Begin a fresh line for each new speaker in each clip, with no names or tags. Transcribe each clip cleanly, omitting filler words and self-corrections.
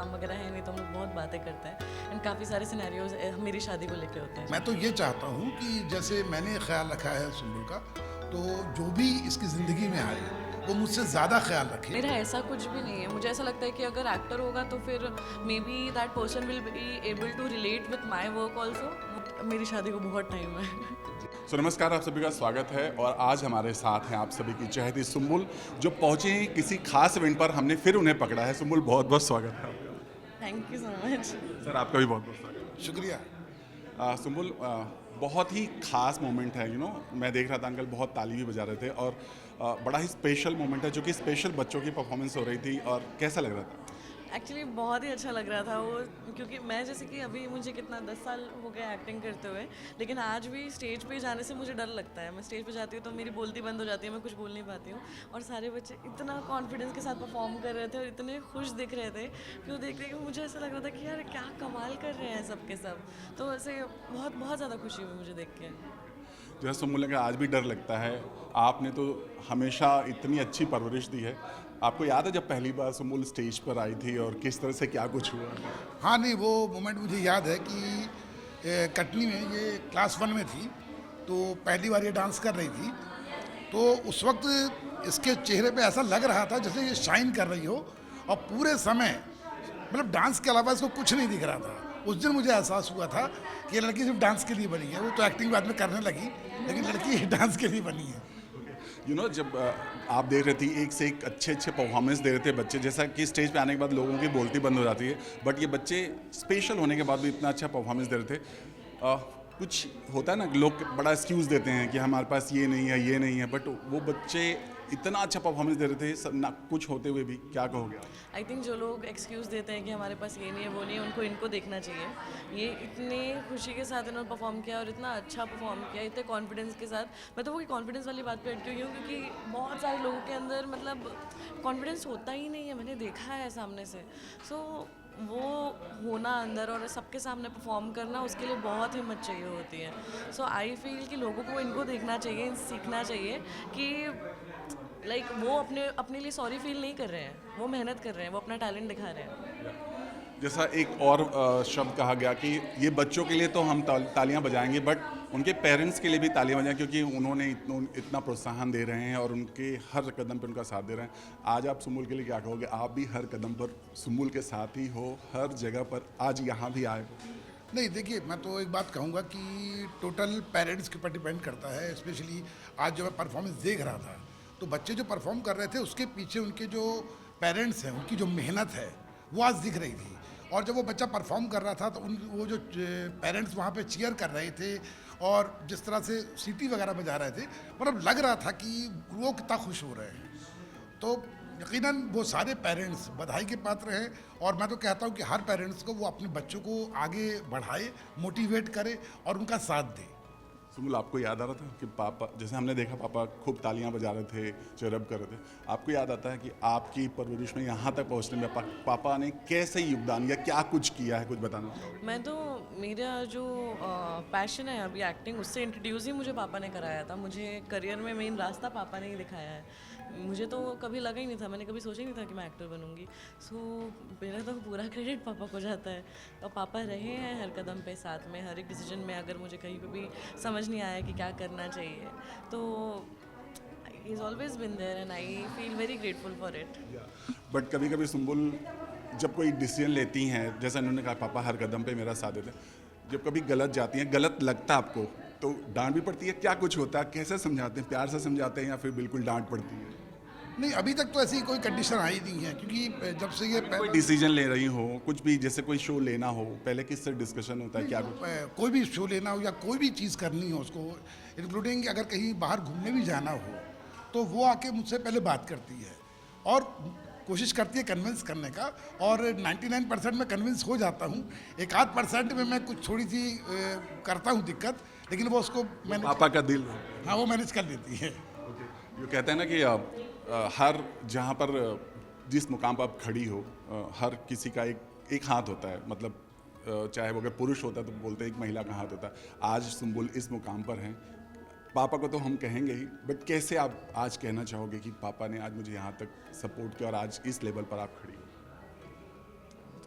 काम वगैरह है नहीं, तो हम लोग बहुत बातें करते हैं एंड काफ़ी सारे सिनेरियोज मेरी शादी को लेके होते हैं।
मैं तो ये चाहता हूँ कि जैसे मैंने ख्याल रखा है सुम्बुल का, तो जो भी इसकी ज़िंदगी में आए वो मुझसे ज़्यादा ख्याल रखे।
मेरा ऐसा कुछ भी नहीं है, मुझे ऐसा लगता है कि अगर एक्टर होगा तो फिर may be that person will be able to relate with my work also. मेरी शादी को बहुत टाइम है।
नमस्कार, आप सभी का स्वागत है और आज हमारे साथ हैं आप सभी की चहेती सुम्बुल, जो पहुंचे हैं किसी खास इवेंट पर। हमने फिर उन्हें पकड़ा है। सुम्बुल, बहुत बहुत स्वागत है आपका।
Thank you so much.
Sir, आपका भी बहुत बहुत स्वागत
शुक्रिया।
है। सुम्बुल, बहुत ही खास मोमेंट है। मैं देख रहा था अंकल बहुत ताली भी बजा रहे थे और बड़ा ही स्पेशल मोमेंट है, जो कि स्पेशल बच्चों की परफॉर्मेंस हो रही थी। और कैसा लग रहा था?
एक्चुअली बहुत ही अच्छा लग रहा था वो, क्योंकि मैं जैसे कि अभी मुझे कितना 10 साल हो गया एक्टिंग करते हुए, लेकिन आज भी स्टेज पे जाने से मुझे डर लगता है। मैं स्टेज पे जाती हूँ तो मेरी बोलती बंद हो जाती है, मैं कुछ बोल नहीं पाती हूँ। और सारे बच्चे इतना कॉन्फिडेंस के साथ परफॉर्म कर रहे थे और इतने खुश दिख रहे थे कि वो देख के मुझे ऐसा लग रहा था कि यार क्या कमाल कर रहे हैं सब के सब। तो ऐसे बहुत बहुत ज़्यादा खुशी हुई मुझे देख के।
जो है सुम्बुल का आज भी डर लगता है। आपने तो हमेशा इतनी अच्छी परवरिश दी है। आपको याद है जब पहली बार सुम्बुल स्टेज पर आई थी और किस तरह से क्या कुछ हुआ?
हाँ, नहीं, वो मोमेंट मुझे याद है कि कटनी में ये क्लास 1 में थी, तो पहली बार ये डांस कर रही थी। तो उस वक्त इसके चेहरे पे ऐसा लग रहा था जैसे ये शाइन कर रही हो, और पूरे समय मतलब डांस के अलावा इसको कुछ नहीं दिख रहा था। उस दिन मुझे एहसास हुआ था कि ये लड़की सिर्फ डांस के लिए बनी है। वो तो एक्टिंग बाद में करने लगी, लेकिन लड़की डांस के लिए बनी है।
जब आप देख रहे थी एक से एक अच्छे अच्छे परफॉर्मेंस दे रहे थे बच्चे, जैसा कि स्टेज पे आने के बाद लोगों की बोलती बंद हो जाती है, बट ये बच्चे स्पेशल होने के बाद भी इतना अच्छा परफॉर्मेंस दे रहे थे। कुछ होता है ना, लोग बड़ा एक्सक्यूज़ देते हैं कि हमारे पास ये नहीं है, ये नहीं है, बट वो बच्चे इतना अच्छा परफॉर्मेंस दे रहे थे सब ना कुछ होते हुए भी। क्या कहोगे आप?
आई थिंक जो लोग एक्सक्यूज़ देते हैं कि हमारे पास ये नहीं है, वो नहीं है, उनको इनको देखना चाहिए। ये इतने खुशी के साथ इन्होंने परफॉर्म किया और इतना अच्छा परफॉर्म किया, इतने कॉन्फिडेंस के साथ। मैं तो वो कॉन्फिडेंस वाली बात पे अटकी हुई हूँ, क्योंकि बहुत सारे लोगों के अंदर मतलब कॉन्फिडेंस होता ही नहीं है, मैंने देखा है सामने से। सो वो होना अंदर और सबके सामने परफॉर्म करना, उसके लिए बहुत हिम्मत चाहिए होती है। सो आई फील कि लोगों को इनको देखना चाहिए, सीखना चाहिए कि वो अपने अपने लिए सॉरी फील नहीं कर रहे हैं, वो मेहनत कर रहे हैं, वो अपना टैलेंट दिखा रहे हैं।
जैसा एक और शब्द कहा गया कि ये बच्चों के लिए तो हम तालियां बजाएंगे, बट उनके पेरेंट्स के लिए भी तालियां बजाएं, क्योंकि उन्होंने इतना प्रोत्साहन दे रहे हैं और उनके हर कदम पे उनका साथ दे रहे हैं। आज आप सुम्बुल के लिए क्या कहोगे? आप भी हर कदम पर सुम्बुल के साथ ही हो, हर जगह पर आज यहाँ भी आए हो।
नहीं, देखिए, मैं तो एक बात कहूँगा कि टोटल पेरेंट्स के ऊपर डिपेंड करता है। स्पेशली आज जो मैं परफॉर्मेंस देख रहा था, तो बच्चे जो परफॉर्म कर रहे थे उसके पीछे उनके जो पेरेंट्स हैं, उनकी जो मेहनत है वो आज दिख रही थी। और जब वो बच्चा परफॉर्म कर रहा था तो वो जो पेरेंट्स वहाँ पे चीयर कर रहे थे और जिस तरह से सीटी वगैरह बजा रहे थे, मतलब लग रहा था कि वो कितना खुश हो रहे हैं। तो यकीनन वो सारे पेरेंट्स बधाई के पात्र हैं, और मैं तो कहता हूँ कि हर पेरेंट्स को वो अपने बच्चों को आगे बढ़ाए, मोटिवेट करे और उनका साथ दे।
सुम्बुल, आपको याद आ रहा था कि पापा, जैसे हमने देखा पापा खूब तालियां बजा रहे थे, चरब कर रहे थे, आपको याद आता है कि आपकी परवरिश में यहाँ तक पहुँचने में पापा ने कैसे योगदान या क्या कुछ किया है? कुछ बताना चाहोगे?
मैं तो, मेरा जो पैशन है अभी एक्टिंग, उससे इंट्रोड्यूस ही मुझे पापा ने कराया था। मुझे करियर में मेन रास्ता पापा ने ही दिखाया है। मुझे तो कभी लगा ही नहीं था, मैंने कभी सोचा ही नहीं था कि मैं एक्टर बनूंगी। सो मेरा तो पूरा क्रेडिट पापा को जाता है। और पापा रहे हैं हर कदम पे साथ में, हर एक डिसीजन में। अगर मुझे कहीं पे भी समझ नहीं आया कि क्या करना चाहिए, तो he is always been there and I feel very grateful for it.
But कभी कभी सुम्बुल जब कोई डिसीजन लेती हैं, जैसा उन्होंने कहा पापा हर कदम पे मेरा साथ देते हैं, जब कभी गलत जाती हैं, गलत लगता है आपको, तो डांट भी पड़ती है? क्या कुछ होता है? कैसे समझाते हैं? प्यार से समझाते हैं या फिर बिल्कुल डांट पड़ती है?
नहीं, अभी तक तो ऐसी कोई कंडीशन आई नहीं है, क्योंकि जब से ये
कोई डिसीजन ले रही हो, कुछ भी, जैसे कोई शो लेना हो, पहले किससे डिस्कशन होता है? क्या कुछ?
कोई भी शो लेना हो या कोई भी चीज़ करनी हो उसको, इंक्लूडिंग अगर कहीं बाहर घूमने भी जाना हो, तो वो आके मुझसे पहले बात करती है और कोशिश करती है कन्विंस करने का, और 99% में कन्विंस हो जाता हूँ। एक आध % में मैं कुछ थोड़ी सी करता हूँ दिक्कत, लेकिन वो उसको मैंने,
पापा का दिल।
हाँ, वो मैनेज कर लेती है।
ये कहते हैं ना कि हर जहाँ पर जिस मुकाम पर आप खड़ी हो, हर किसी का एक हाथ होता है। मतलब चाहे वो अगर पुरुष होता है तो बोलते हैं एक महिला का हाथ होता है। आज सुम्बुल इस मुकाम पर हैं, पापा को तो हम कहेंगे ही, बट कैसे आप आज कहना चाहोगे कि पापा ने आज मुझे यहाँ तक सपोर्ट किया और आज इस लेवल पर आप खड़ी हो?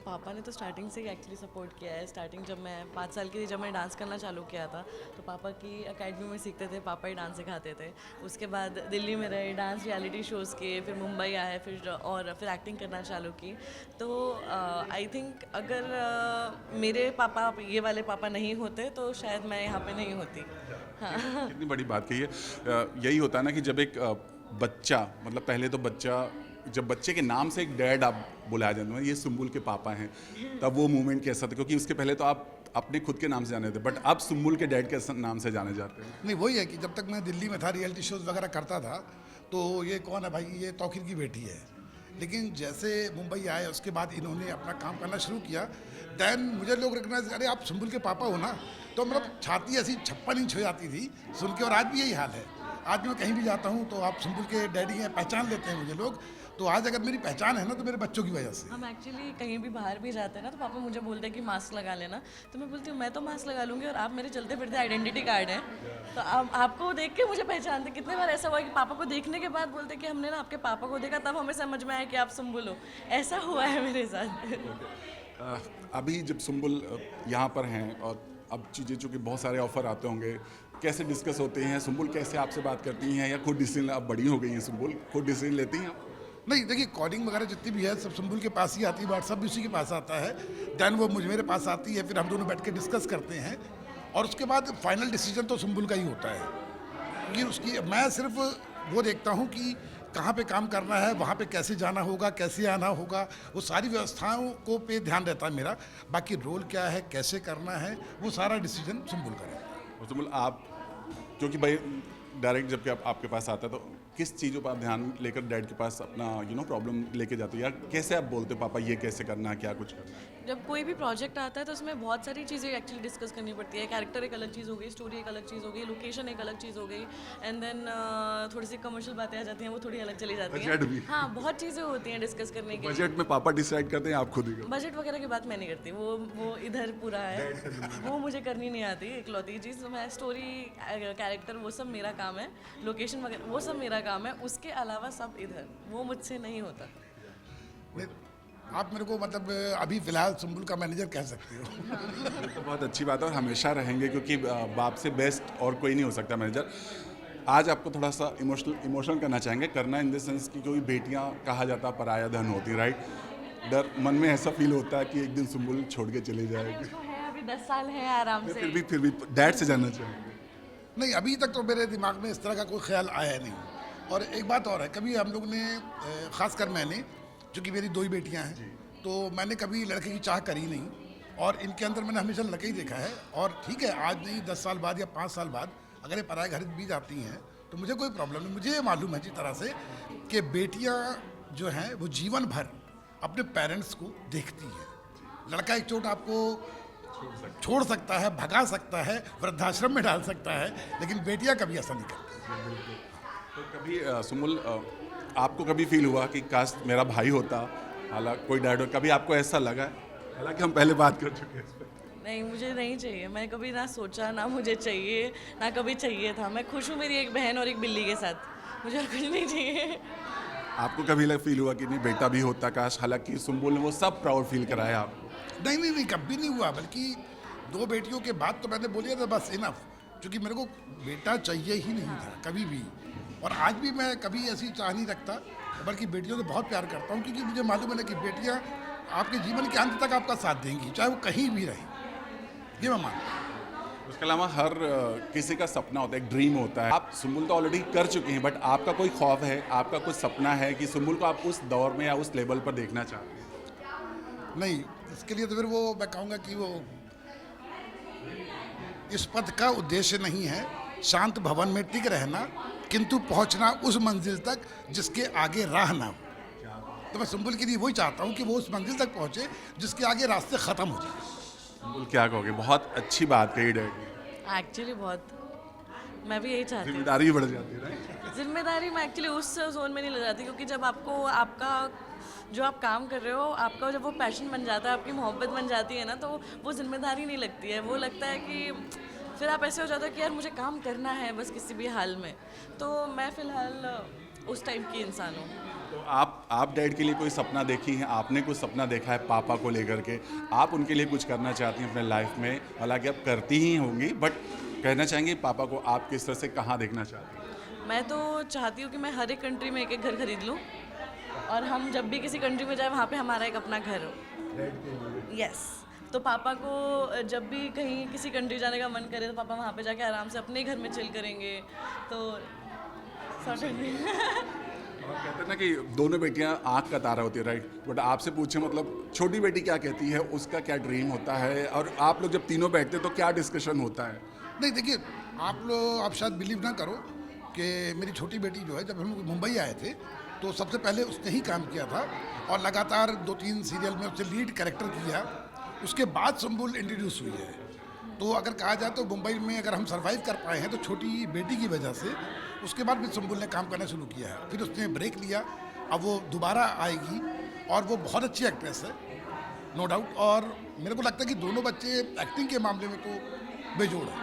पापा ने तो स्टार्टिंग से ही एक्चुअली सपोर्ट किया है। स्टार्टिंग जब मैं 5 साल की थी, जब मैं डांस करना चालू किया था, तो पापा की एकेडमी में सीखते थे, पापा ही डांस सिखाते थे। उसके बाद दिल्ली में रहे, डांस रियलिटी शोज़ किए, फिर मुंबई आए, फिर एक्टिंग करना चालू की। तो आई थिंक अगर मेरे पापा, ये वाले पापा नहीं होते तो शायद मैं यहाँ पे नहीं होती। हाँ।
कितनी बड़ी बात कही है। यही होता है ना कि जब एक बच्चा, मतलब पहले तो बच्चा, जब बच्चे के नाम से एक डैड आप बुलाया जाते हैं, ये सुम्बुल के पापा हैं, तब वो मूवमेंट कैसा था? क्योंकि उसके पहले तो आप अपने खुद के नाम से जाने थे, बट अब सुम्बुल के डैड के नाम से जाने जाते हैं।
नहीं, वही है कि जब तक मैं दिल्ली में था, रियलिटी शोज़ वगैरह करता था, तो ये कौन है भाई, ये तौकीर की बेटी है। लेकिन जैसे मुंबई आए, उसके बाद इन्होंने अपना काम करना शुरू किया, दैन मुझे लोग रिकग्नाइज, अरे आप सुम्बुल के पापा हो ना। तो मतलब छाती ऐसी 56 इंच हो जाती थी सुन के, और आज भी यही हाल है। आज मैं कहीं भी जाता हूँ तो आप सुम्बुल के डैडी हैं, पहचान लेते हैं मुझे लोग। तो आज अगर मेरी पहचान है ना, तो मेरे बच्चों की वजह से।
हम एक्चुअली कहीं भी बाहर भी जाते हैं ना, तो पापा मुझे बोलते हैं कि मास्क लगा लेना। तो मैं बोलती हूँ मैं तो मास्क लगा लूँगी, और आप मेरे चलते फिरते आइडेंटिटी कार्ड हैं, तो आपको देख के मुझे पहचानते। कितने बार ऐसा हुआ कि पापा को देखने के बाद बोलते कि हमने ना आपके पापा को देखा, तब हमें समझ में आया कि आप सुम्बुल हो। ऐसा हुआ है मेरे साथ।
अभी जब सुम्बुल यहाँ पर हैं और अब चीज़ें, चूँकि बहुत सारे ऑफर आते होंगे, कैसे डिस्कस होते हैं? सुम्बुल कैसे आपसे बात करती हैं, या खुद डिसीजन, अब बड़ी हो गई हैं सुम्बुल, खुद डिसीजन लेती हैं आप?
नहीं, देखिए कॉलिंग वगैरह जितनी भी है सब सुम्बुल के पास ही आती है, व्हाट्सअप भी उसी के पास आता है। दैन वो मेरे पास आती है, फिर हम दोनों बैठ के डिस्कस करते हैं, और उसके बाद फाइनल डिसीजन तो सुम्बुल का ही होता है। क्योंकि उसकी, मैं सिर्फ वो देखता हूँ कि कहाँ पे काम करना है, वहाँ पे कैसे जाना होगा, कैसे आना होगा, वो सारी व्यवस्थाओं को पे ध्यान रहता है मेरा। बाकी रोल क्या है, कैसे करना है, वो सारा डिसीजन सुम्बुल का रहता है।
और सुम्बुल, आप क्योंकि भाई डायरेक्ट जब कि आपके पास आता है, तो किस चीज़ों पर आप ध्यान लेकर डैड के पास अपना प्रॉब्लम लेके जाते हो, या कैसे आप बोलते हो पापा ये कैसे करना है, क्या कुछ करना है?
जब कोई भी प्रोजेक्ट आता है तो उसमें बहुत सारी चीज़ें एक्चुअली डिस्कस करनी पड़ती है। कैरेक्टर एक अलग चीज़ हो गई, स्टोरी एक अलग चीज़ हो गई, लोकेशन एक अलग चीज़ हो गई, एंड देन थोड़ी सी कमर्शियल बातें आ जाती हैं, वो थोड़ी अलग चली जाती
बजट भी।
हैं। हाँ, बहुत चीज़ें होती हैं डिस्कस करने की।
बजट में पापा डिसाइड करते हैं, आप खुद ही?
बजट वगैरह की बात मैं नहीं करती, वो इधर पूरा है, वो मुझे करनी नहीं आती। इकलौती चीज़ मैं स्टोरी, कैरेक्टर, वो सब मेरा काम है, लोकेशन वगैरह वो सब मेरा काम है, उसके अलावा सब इधर, वो मुझसे नहीं होता।
आप मेरे को मतलब अभी फिलहाल सुम्बुल का मैनेजर कह सकते हो।
तो बहुत अच्छी बात है, और हमेशा रहेंगे, क्योंकि बाप से बेस्ट और कोई नहीं हो सकता मैनेजर। आज आपको थोड़ा सा इमोशनल करना चाहेंगे, करना इन द सेंस कि कोई बेटियां कहा जाता पराया धन होती, राइट? डर मन में ऐसा फील होता है कि एक दिन सुम्बुल छोड़ के चली जाएगी?
उसको है अभी 10 साल है आराम से।
फिर भी डैड से जानना चाहेंगे।
नहीं, अभी तक तो मेरे दिमाग में इस तरह का कोई ख्याल आया नहीं। और एक बात और है, कभी हम लोग ने, ख़ासकर मैंने, चूँकि मेरी 2 ही बेटियां हैं, तो मैंने कभी लड़के की चाह करी नहीं, और इनके अंदर मैंने हमेशा लड़के ही देखा है। और ठीक है, आज नहीं 10 साल बाद या 5 साल बाद अगर ये पराए घर भी जाती हैं तो मुझे कोई प्रॉब्लम नहीं। मुझे ये मालूम है अच्छी तरह से कि बेटियां जो हैं वो जीवन भर अपने पेरेंट्स को देखती हैं। लड़का एक चोट आपको छोड़ सकता है, भगा सकता है, वृद्धाश्रम में डाल सकता है, लेकिन बेटियां कभी ऐसा नहीं करती।
तो कभी सुम्बुल, आपको कभी फील हुआ कि काश मेरा भाई होता, हालांकि कोई डैड हो, कभी आपको ऐसा लगा? हालांकि हम पहले बात कर चुके हैं इस पर।
नहीं, मुझे नहीं चाहिए। मैं कभी ना सोचा, ना मुझे चाहिए, ना कभी चाहिए था। मैं खुश हूँ मेरी एक बहन और एक बिल्ली के साथ, मुझे और कुछ नहीं चाहिए।
आपको कभी फील हुआ कि नहीं बेटा भी होता काश? हालांकि सुम्बुल ने वो सब प्राउड फील कराया आपको।
नहीं, कभी नहीं हुआ। बल्कि 2 बेटियों के बाद तो मैंने बोलिया था बस इनफ, क्योंकि मेरे को बेटा चाहिए ही नहीं था कभी भी, और आज भी मैं कभी ऐसी चाह नहीं रखता। बल्कि बेटियों से बहुत प्यार करता हूँ, क्योंकि मुझे मालूम है ना कि बेटियाँ आपके जीवन के अंत तक आपका साथ देंगी, चाहे वो कहीं भी रहें, ये मैं मानता हूँ।
उसके अलावा हर किसी का सपना होता है, एक ड्रीम होता है। आप सुम्बुल तो ऑलरेडी कर चुके हैं, बट आपका कोई ख्वाब है, आपका कुछ सपना है कि सुम्बुल को आप उस दौर में या उस लेवल पर देखना चाहते हैं?
नहीं, इसके लिए तो फिर वो मैं कहूँगा कि वो इस पद का उद्देश्य नहीं है शांत भवन में टिक रहना, किंतु पहुंचना उस मंजिल तक जिसके आगे राह ना हो। तो मैं सुम्बुल के लिए वही चाहता हूँ कि वो उस मंजिल तक पहुंचे जिसके आगे रास्ते ख़त्म हो जाए।
सुम्बुल क्या कहोगे? बहुत अच्छी बात कही डैड।
एक्चुअली बहुत, मैं भी यही चाहती हूँ।
जिम्मेदारी भी बढ़ जाती है, राइट?
जिम्मेदारी मैं एक्चुअली उस जोन में नहीं ले जाती, क्योंकि जब आपको आपका जो आप काम कर रहे हो, आपका जब वो पैशन बन जाता है, आपकी मोहब्बत बन जाती है ना, तो वो जिम्मेदारी नहीं लगती है। वो लगता है कि फिर आप ऐसे हो जाता है कि यार मुझे काम करना है बस किसी भी हाल में। तो मैं फ़िलहाल उस टाइप की इंसान हूँ।
तो आप डैड के लिए कोई सपना देखी है, आपने कुछ सपना देखा है पापा को लेकर के, आप उनके लिए कुछ करना चाहती हैं अपने लाइफ में, हालांकि आप करती ही होंगी, बट कहना चाहेंगे पापा को आप किस तरह से कहाँ देखना चाहती हैं?
मैं तो चाहती हूँ कि मैं हर एक कंट्री में एक एक घर खरीद लूँ और हम जब भी किसी कंट्री में जाए वहाँ पे हमारा एक अपना घर हो। यस, तो पापा को जब भी कहीं किसी कंट्री जाने का मन करे तो पापा वहाँ पे जाके आराम से अपने घर में चिल करेंगे। तो सर्टेनली
और कहते हैं ना कि दोनों बेटियां आँख का तारा होती है, राइट? बट आपसे पूछे मतलब छोटी बेटी क्या कहती है, उसका क्या ड्रीम होता है, और आप लोग जब तीनों बैठते तो क्या डिस्कशन होता है?
नहीं देखिए, आप शायद बिलीव ना करो कि मेरी छोटी बेटी जो है, जब हम लोग मुंबई आए थे तो सबसे पहले उसने ही काम किया था और लगातार 2-3 सीरियल में उसने लीड कैरेक्टर किया। उसके बाद संबुल इंट्रोड्यूस हुई है। तो अगर कहा जाए तो मुंबई में अगर हम सर्वाइव कर पाए हैं तो छोटी बेटी की वजह से। उसके बाद भी संबुल ने काम करना शुरू किया है, फिर उसने ब्रेक लिया, अब वो दोबारा आएगी और वो बहुत अच्छी एक्ट्रेस है, नो डाउट। और मेरे को लगता है कि दोनों बच्चे एक्टिंग के मामले में तो बेजोड़ है।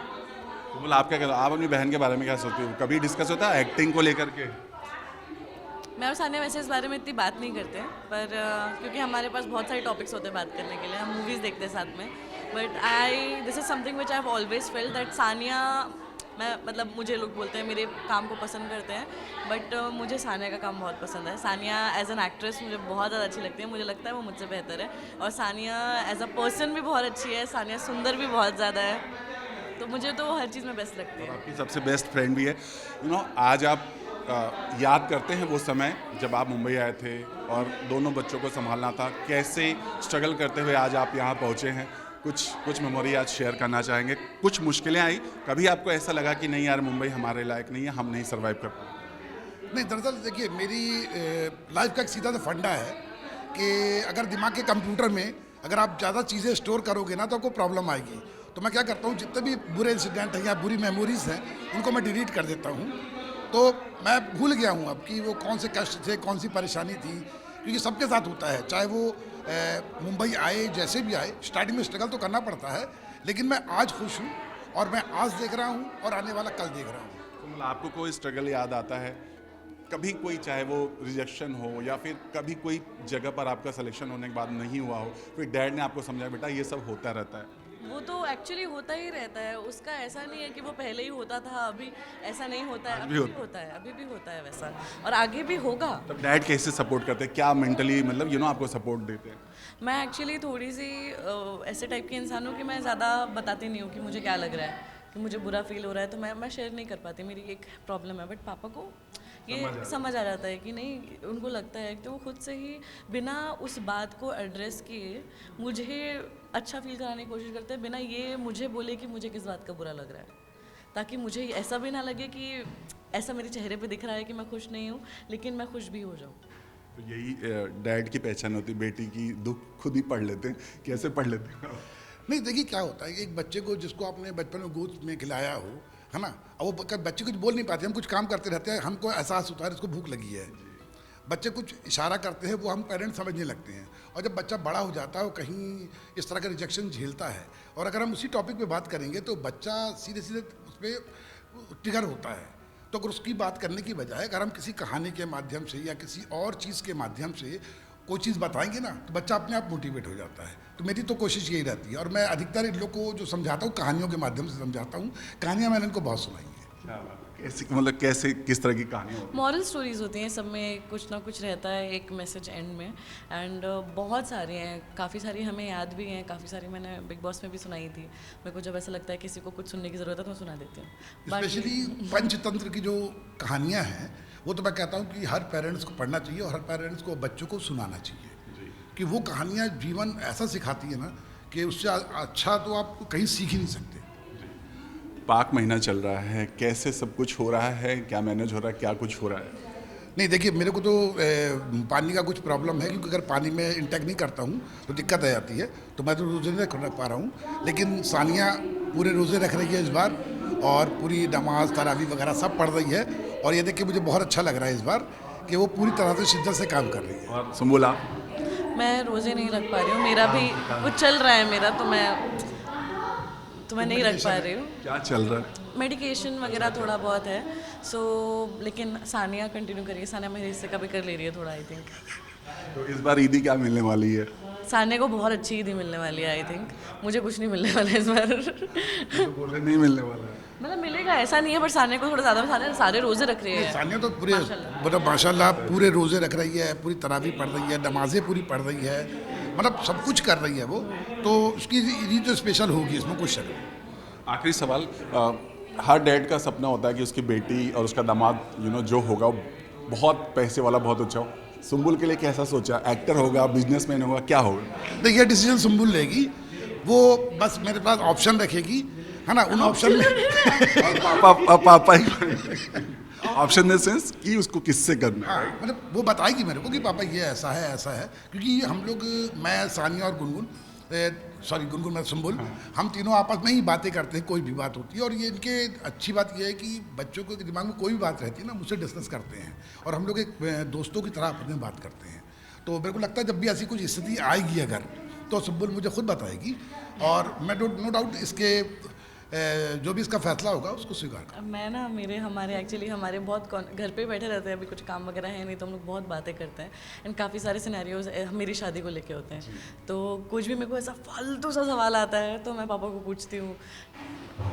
तो मतलब आप क्या कहते हो, आप अपनी बहन के बारे में क्या सोचते हो? कभी डिस्कस होता है एक्टिंग को लेकर के?
मैं और सानिया वैसे इस बारे में इतनी बात नहीं करते हैं, पर क्योंकि हमारे पास बहुत सारे टॉपिक्स होते हैं बात करने के लिए, हम मूवीज़ देखते हैं साथ में। But this is something which I have always felt that Sania, मैं मतलब मुझे लोग बोलते हैं मेरे काम को पसंद करते हैं, बट मुझे सानिया का काम बहुत पसंद है। सानिया एज एन एक्ट्रेस मुझे बहुत ज़्यादा अच्छी लगती है, मुझे लगता है वो मुझसे बेहतर है। और सानिया एज अ पर्सन भी बहुत अच्छी है, सानिया सुंदर भी बहुत ज़्यादा है, तो मुझे तो हर चीज़ में बेस्ट लगती है।
आपकी सबसे बेस्ट फ्रेंड भी है। आज आप याद करते हैं वो समय जब आप मुंबई आए थे और दोनों बच्चों को संभालना था, कैसे स्ट्रगल करते हुए आज आप यहाँ पहुँचे हैं? कुछ मेमोरी आज शेयर करना चाहेंगे? कुछ मुश्किलें आई, कभी आपको ऐसा लगा कि नहीं यार मुंबई हमारे लायक नहीं है, हम नहीं सर्वाइव कर पाए?
नहीं, दरअसल देखिए, मेरी लाइफ का एक सीधा सा फंडा है कि अगर दिमाग के कंप्यूटर में अगर आप ज़्यादा चीज़ें स्टोर करोगे ना तो आपको प्रॉब्लम आएगी। तो मैं क्या करता हूँ, जितने भी बुरे इंसिडेंट हैं या बुरी मेमोरीज़ हैं उनको मैं डिलीट कर देता हूँ। तो मैं भूल गया हूँ अब कि वो कौन से कष्ट थे, कौन सी परेशानी थी, क्योंकि सबके साथ होता है। चाहे वो मुंबई आए, जैसे भी आए, स्टार्टिंग में स्ट्रगल तो करना पड़ता है, लेकिन मैं आज खुश हूँ और मैं आज देख रहा हूँ और आने वाला कल देख रहा हूँ।
तो मतलब आपको कोई स्ट्रगल याद आता है कभी, कोई चाहे वो रिजेक्शन हो या फिर कभी कोई जगह पर आपका सिलेक्शन होने के बाद नहीं हुआ हो, फिर डैड ने आपको समझाया बेटा ये सब होता रहता है?
वो तो एक्चुअली होता ही रहता है, उसका ऐसा नहीं है कि वो पहले ही होता था, अभी ऐसा नहीं होता है, अभी भी होता है, अभी भी होता है वैसा, और आगे भी होगा।
तब डैड कैसे सपोर्ट करते हैं, क्या मेंटली मतलब आपको सपोर्ट देते हैं?
मैं एक्चुअली थोड़ी सी ऐसे टाइप की इंसान हूँ कि मैं ज़्यादा बताती नहीं हूँ कि मुझे क्या लग रहा है, कि मुझे बुरा फील हो रहा है, तो मैं शेयर नहीं कर पाती, मेरी एक प्रॉब्लम है। बट पापा को ये समझ आ जाता है कि नहीं, उनको लगता है कि वो खुद से ही बिना उस बात को एड्रेस किए मुझे अच्छा फील कराने की कोशिश करते हैं, बिना ये मुझे बोले कि मुझे किस बात का बुरा लग रहा है, ताकि मुझे ऐसा भी ना लगे कि ऐसा मेरे चेहरे पे दिख रहा है कि मैं खुश नहीं हूँ, लेकिन मैं खुश भी हो जाऊँ।
तो यही डैड की पहचान होती है, बेटी की दुख खुद ही पढ़ लेते हैं। कैसे पढ़ लेते हैं?
नहीं देखिए, क्या होता है कि एक बच्चे को जिसको आपने बचपन में गोद में खिलाया हो, है ना, अब वो बच्चे कुछ बोल नहीं पाते, हम कुछ काम करते रहते हैं, हमको एहसास होता है इसको भूख लगी है, बच्चे कुछ इशारा करते हैं, वो हम पेरेंट्स समझने लगते हैं। और जब बच्चा बड़ा हो जाता है, वो कहीं इस तरह का रिजेक्शन झेलता है, और अगर हम उसी टॉपिक पे बात करेंगे तो बच्चा सीधे सीधे उस पर ट्रिगर होता है। तो अगर उसकी बात करने की बजाय अगर हम किसी कहानी के माध्यम से या किसी और चीज़ के माध्यम से कोई चीज़ बताएंगे ना, तो बच्चा अपने आप मोटिवेट हो जाता है। तो मेरी तो कोशिश यही रहती है, और मैं अधिकतर इन लोग को जो समझाता हूँ कहानियों के माध्यम से समझाता हूँ। कहानियाँ मैंने इनको बहुत सुनाई हैं।
कैसे मतलब कैसे किस तरह की कहानी होती है?
मॉरल स्टोरीज होती हैं, सब में कुछ ना कुछ रहता है, एक मैसेज एंड में, एंड बहुत सारी हैं, काफ़ी सारी हमें याद भी हैं, काफ़ी सारी मैंने बिग बॉस में भी सुनाई थी। मेरे को जब ऐसा लगता है किसी को कुछ सुनने की ज़रूरत है तो मैं सुना देती हूँ।
स्पेशली पंचतंत्र की जो कहानियाँ हैं, वो तो मैं कहता हूँ कि हर पेरेंट्स को पढ़ना चाहिए और हर पेरेंट्स को बच्चों को सुनाना चाहिए, कि वो कहानियाँ जीवन ऐसा सिखाती है ना कि उससे अच्छा तो आप कहीं सीख ही नहीं सकते।
पाक महीना चल रहा है, कैसे सब कुछ हो रहा है, क्या मैनेज हो रहा है, क्या कुछ हो रहा है?
नहीं देखिए, मेरे को तो पानी का कुछ प्रॉब्लम है, क्योंकि अगर पानी में इंटेक नहीं करता हूँ तो दिक्कत आ जाती है, तो मैं तो रोज़े नहीं रख पा रहा हूँ। लेकिन सानिया पूरे रोज़े रख रही है इस बार, और पूरी नमाज तरावी वगैरह सब पढ़ रही है, और ये देख के मुझे बहुत अच्छा लग रहा है इस बार कि वो पूरी तरह से शिद्दत से काम कर रही है।
और सुम्बुला?
मैं रोज़े नहीं रख पा रही हूँ, मेरा भी कुछ चल रहा है मेरा, तो मैं तो मैं नहीं रख पा रही हूँ।
क्या चल रहा है?
मेडिकेशन वगैरह थोड़ा बहुत है, सो लेकिन सानिया कंटिन्यू करिए, सानिया मेरे हिस्से का भी कर ले रही है थोड़ा आई थिंक।
तो इस बार ईदी क्या मिलने वाली है?
सानिया को बहुत अच्छी ईदी मिलने वाली है आई थिंक, मुझे कुछ नहीं मिलने वाला है इस बार।
तो बोले नहीं मिलने वाला है।
मतलब मिलेगा ऐसा नहीं है, पर सानिया को थोड़ा ज़्यादा, सानिया सारे रोज़े रख रही है।
सानिया तो पूरे मतलब माशाल्लाह पूरे रोज़े रख रही है, पूरी तरावी पढ़ रही है, नमाजें पूरी पढ़ रही है, मतलब सब कुछ कर रही है वो, तो उसकी ईद तो स्पेशल होगी, इसमें कुछ शक नहीं।
आखिरी सवाल, हर डैड का सपना होता है कि उसकी बेटी और उसका दामाद जो होगा वो बहुत पैसे वाला, बहुत अच्छा हो। सुम्बुल के लिए कैसा सोचा? एक्टर होगा, बिजनेसमैन होगा, क्या होगा?
तो ये डिसीजन सुम्बुल लेगी, वो बस मेरे पास ऑप्शन रखेगी, है ना, उन ऑप्शन में
पापा ही ऑप्शन इन सेंस कि उसको किससे करना है।
हाँ, मतलब वो बताएगी मेरे को कि पापा ये ऐसा है, क्योंकि हम लोग, मैं, सानिया और गुनगुन, गुनगुन मैं सुम्बुल, हम तीनों आपस में ही बातें करते हैं, कोई भी बात होती है। और ये इनके अच्छी बात ये है कि बच्चों के दिमाग में कोई भी बात रहती है ना, मुझसे डिस्कस करते हैं, और हम लोग एक दोस्तों की तरह आपस में बात करते हैं। तो मेरे को लगता है जब भी ऐसी कुछ स्थिति आएगी अगर, तो सुम्बुल मुझे खुद बताएगी, और मैं नो डाउट इसके जो भी इसका फैसला होगा उसको स्वीकार कर।
मैं ना हमारे बहुत घर पे बैठे रहते हैं, अभी कुछ काम वगैरह है नहीं, तो हम लोग बहुत बातें करते हैं, एंड काफ़ी सारे सिनेरियोज मेरी शादी को लेके होते हैं। तो कुछ भी मेरे को ऐसा फालतू सा सवाल आता है तो मैं पापा को पूछती हूँ,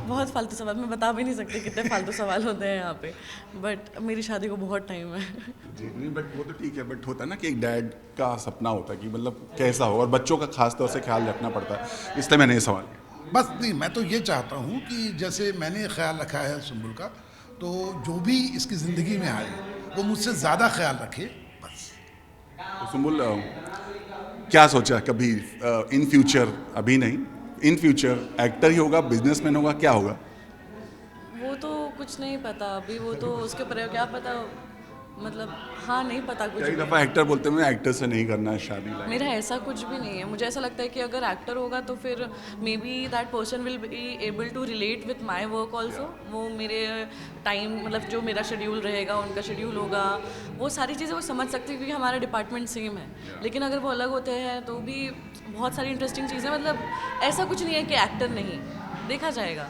बहुत फालतू सवाल, मैं बता भी नहीं सकती कितने फालतू सवाल होते हैं यहाँ पे, बट मेरी शादी को बहुत टाइम है।
जी नहीं, बट वो तो ठीक है, बट होता है ना कि एक डैड का सपना होता है कि मतलब कैसा हो, और बच्चों का खास तौर से ख्याल रखना पड़ता है, इसलिए मैंने ये सवाल किया।
बस नहीं, मैं तो ये चाहता हूँ कि जैसे मैंने ख्याल रखा है सुम्बुल का, तो जो भी इसकी ज़िंदगी में आए वो मुझसे ज़्यादा ख्याल रखे बस।
तो सुम्बुल, क्या सोचा कभी इन फ्यूचर, अभी नहीं, इन फ्यूचर एक्टर ही होगा, बिजनेसमैन होगा, क्या होगा?
वो तो कुछ नहीं पता अभी, वो तो उसके ऊपर है, क्या पता, मतलब हाँ नहीं पता कुछ
कई
भी।
दफ़ा एक्टर बोलते हैं एक्टर से नहीं करना है शादी।
मेरा ऐसा कुछ भी नहीं है, मुझे ऐसा लगता है कि अगर एक्टर होगा तो फिर may be that person will be able to relate with my work also. वो मेरे टाइम, मतलब जो मेरा शेड्यूल रहेगा उनका शेड्यूल होगा, वो सारी चीज़ें वो समझ सकते हैं, क्योंकि हमारा डिपार्टमेंट सेम है। लेकिन अगर वो अलग होते हैं तो भी बहुत सारी इंटरेस्टिंग चीज़ें, मतलब ऐसा कुछ नहीं है कि एक्टर नहीं, देखा जाएगा।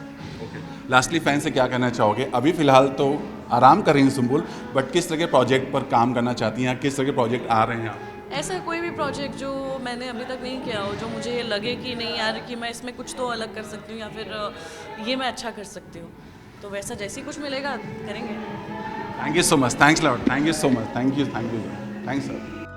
लास्टली फैन से क्या कहना चाहोगे? अभी फिलहाल तो आराम कर रही हैं सुम्बुल, बट किस तरह के प्रोजेक्ट पर काम करना चाहती हैं, किस तरह के प्रोजेक्ट आ रहे हैं आप?
ऐसा कोई भी प्रोजेक्ट जो मैंने अभी तक नहीं किया हो, जो मुझे लगे कि नहीं यार कि मैं इसमें कुछ तो अलग कर सकती हूँ, या फिर ये मैं अच्छा कर सकती हूँ, तो वैसा जैसे ही कुछ मिलेगा करेंगे।
Thank you so much, thanks lot, thank you so much, thank you, thanks sir.